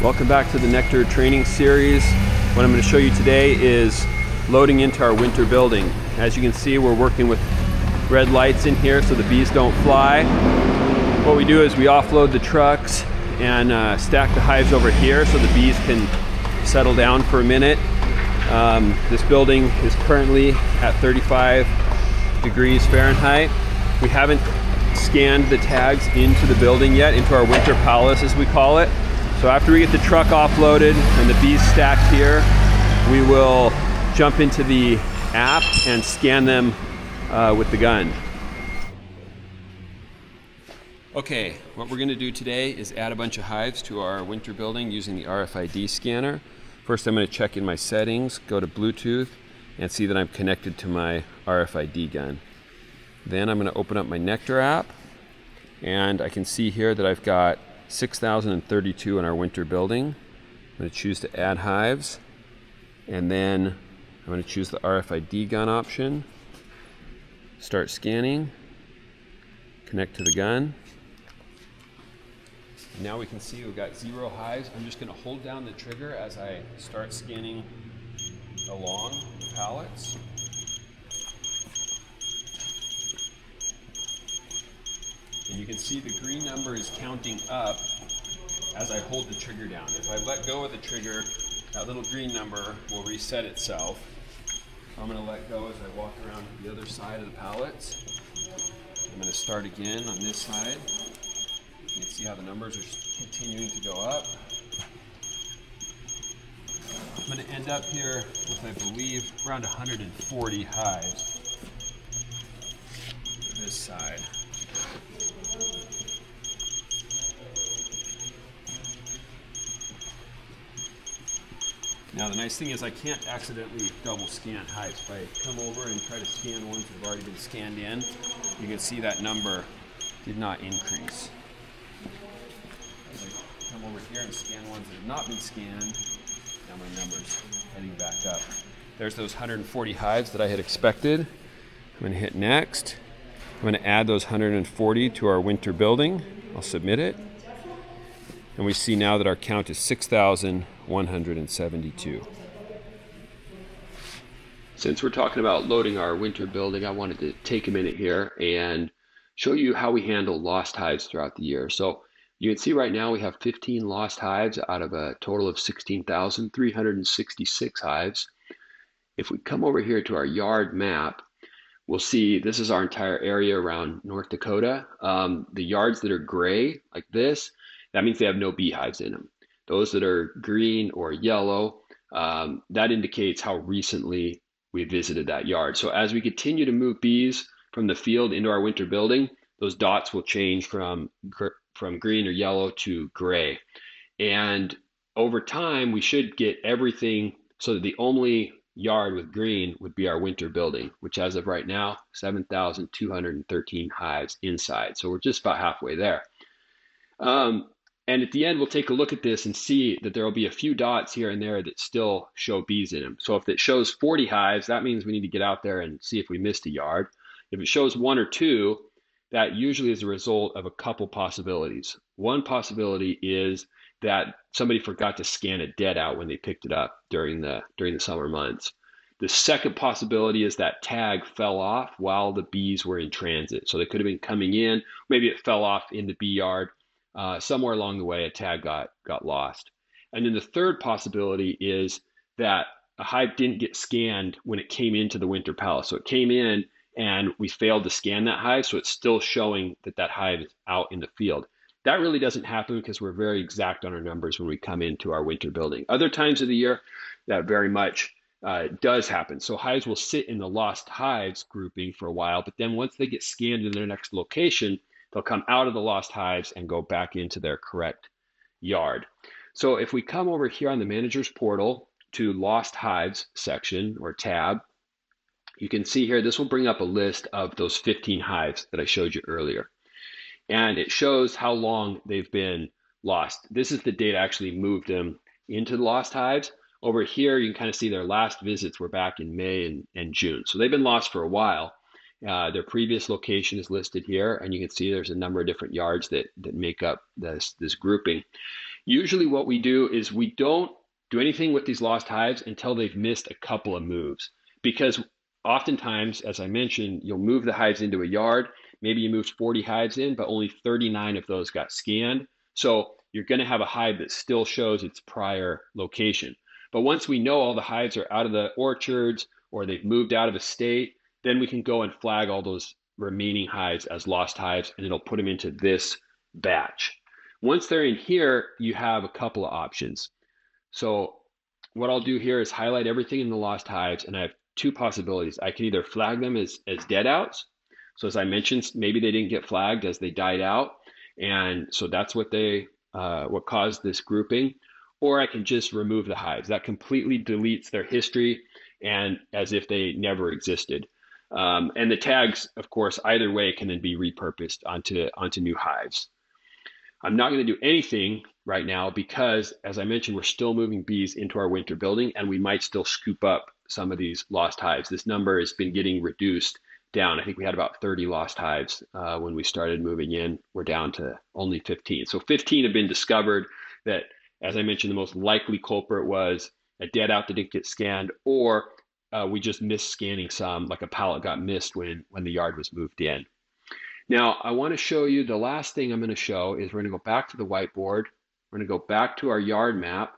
Welcome back to the Nectar training series. What I'm going to show you today is loading into our winter building. As you can see, we're working with red lights in here so the bees don't fly. What we do is we offload the trucks and stack the hives over here so the bees can settle down for a minute. This building is currently at 35 degrees Fahrenheit. We haven't scanned the tags into the building yet, into our winter palace as we call it. So after we get the truck offloaded and the bees stacked here, we will jump into the app and scan them with the gun. Okay, what we're going to do today is add a bunch of hives to our winter building using the RFID scanner. First, I'm going to check in my settings, go to Bluetooth, and see that I'm connected to my RFID gun. Then I'm going to open up my Nectar app, and I can see here that I've got 6,032 in our winter building. I'm going to choose to add hives, and then I'm going to choose the RFID gun option, start scanning, connect to the gun. Now we can see we've got 0 hives. I'm just going to hold down the trigger as I start scanning along the pallets. And you can see the green number is counting up as I hold the trigger down. If I let go of the trigger, that little green number will reset itself. I'm going to let go as I walk around to the other side of the pallets. I'm going to start again on this side. You can see how the numbers are continuing to go up. I'm going to end up here with, I believe, around 140 hives on this side. Now the nice thing is I can't accidentally double scan hives. If I come over and try to scan ones that have already been scanned in, you can see that number did not increase. As I come over here and scan ones that have not been scanned, now my number's heading back up. There's those 140 hives that I had expected. I'm going to hit next. I'm going to add those 140 to our winter building. I'll submit it. And we see now that our count is 6,172. Since we're talking about loading our winter building, I wanted to take a minute here and show you how we handle lost hives throughout the year. So you can see right now we have 15 lost hives out of a total of 16,366 hives. If we come over here to our yard map, we'll see this is our entire area around North Dakota. The yards that are gray like this, that means they have no beehives in them. Those that are green or yellow, that indicates how recently we visited that yard. So as we continue to move bees from the field into our winter building, those dots will change from green or yellow to gray. And over time, we should get everything so that the only yard with green would be our winter building, which as of right now, 7,213 hives inside. So we're just about halfway there. And at the end, we'll take a look at this and see that there will be a few dots here and there that still show bees in them. So if it shows 40 hives, that means we need to get out there and see if we missed a yard. If it shows 1 or 2, that usually is a result of a couple possibilities. One possibility is that somebody forgot to scan a dead out when they picked it up during the summer months. The second possibility is that tag fell off while the bees were in transit. So they could have been coming in, maybe it fell off in the bee yard. Somewhere along the way, a tag got lost. And then the third possibility is that a hive didn't get scanned when it came into the winter palace. So it came in and we failed to scan that hive, so it's still showing that that hive is out in the field. That really doesn't happen because we're very exact on our numbers when we come into our winter building. Other times of the year, that very much does happen. So hives will sit in the lost hives grouping for a while, but then once they get scanned in their next location, they'll come out of the lost hives and go back into their correct yard. So if we come over here on the manager's portal to lost hives section or tab, you can see here, this will bring up a list of those 15 hives that I showed you earlier. And it shows how long they've been lost. This is the date I actually moved them into the lost hives. Over here, you can kind of see their last visits were back in May and June. So they've been lost for a while. Their previous location is listed here, and you can see there's a number of different yards that make up this grouping. Usually what we do is we don't do anything with these lost hives until they've missed a couple of moves. Because oftentimes, as I mentioned, you'll move the hives into a yard. Maybe you moved 40 hives in, but only 39 of those got scanned. So you're going to have a hive that still shows its prior location. But once we know all the hives are out of the orchards or they've moved out of a state, then we can go and flag all those remaining hives as lost hives, and it'll put them into this batch. Once they're in here, you have a couple of options. So what I'll do here is highlight everything in the lost hives, and I have two possibilities. I can either flag them as dead outs. So as I mentioned, maybe they didn't get flagged as they died out, and so that's what caused this grouping. Or I can just remove the hives. That completely deletes their history and as if they never existed. And the tags, of course, either way can then be repurposed onto new hives. I'm not going to do anything right now because, as I mentioned, we're still moving bees into our winter building, and we might still scoop up some of these lost hives. This number has been getting reduced down. I think we had about 30 lost hives when we started moving in. We're down to only 15. So 15 have been discovered that, as I mentioned, the most likely culprit was a dead out that didn't get scanned, or we just missed scanning some, like a pallet got missed when the yard was moved in. Now, I want to show you the last thing I'm going to show is we're going to go back to the whiteboard. We're going to go back to our yard map,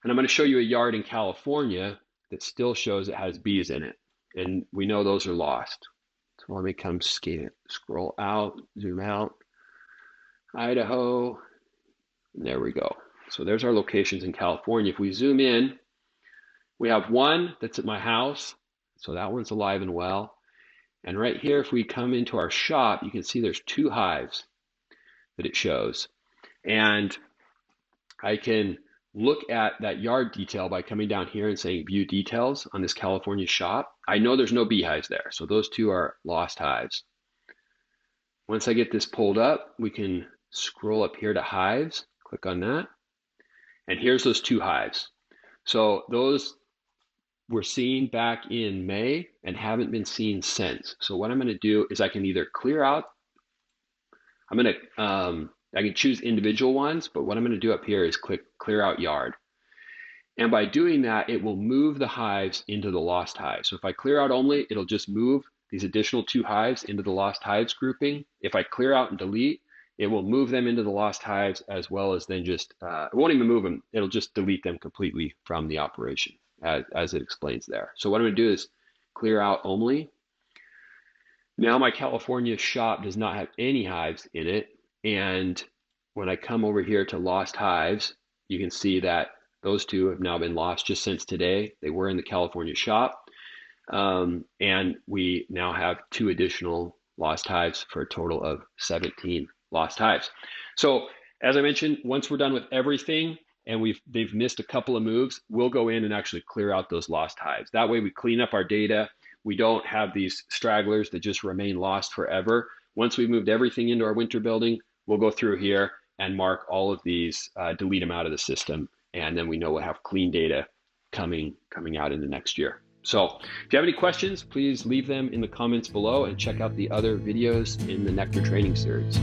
and I'm going to show you a yard in California that still shows it has bees in it. And we know those are lost. So let me come scroll out, zoom out. Idaho. There we go. So there's our locations in California. If we zoom in, we have one that's at my house. So that one's alive and well. And right here, if we come into our shop, you can see there's two hives that it shows. And I can look at that yard detail by coming down here and saying view details on this California shop. I know there's no beehives there, so those two are lost hives. Once I get this pulled up, we can scroll up here to hives, click on that, and here's those two hives. So those were seen back in May and haven't been seen since. So what I'm going to do is I can either clear out, I can choose individual ones, but what I'm going to do up here is click clear out yard. And by doing that, it will move the hives into the lost hives. So if I clear out only, it'll just move these additional two hives into the lost hives grouping. If I clear out and delete, it will move them into the lost hives, as well as then just, it won't even move them. It'll just delete them completely from the operation as it explains there. So what I'm going to do is clear out only. Now my California shop does not have any hives in it. And when I come over here to lost hives, you can see that those two have now been lost just since today. They were in the California shop. And we now have two additional lost hives for a total of 17 lost hives. So as I mentioned, once we're done with everything and they've missed a couple of moves, we'll go in and actually clear out those lost hives. That way we clean up our data. We don't have these stragglers that just remain lost forever. Once we've moved everything into our winter building, we'll go through here and mark all of these, delete them out of the system, and then we know we'll have clean data coming out in the next year. So if you have any questions, please leave them in the comments below and check out the other videos in the Nectar training series.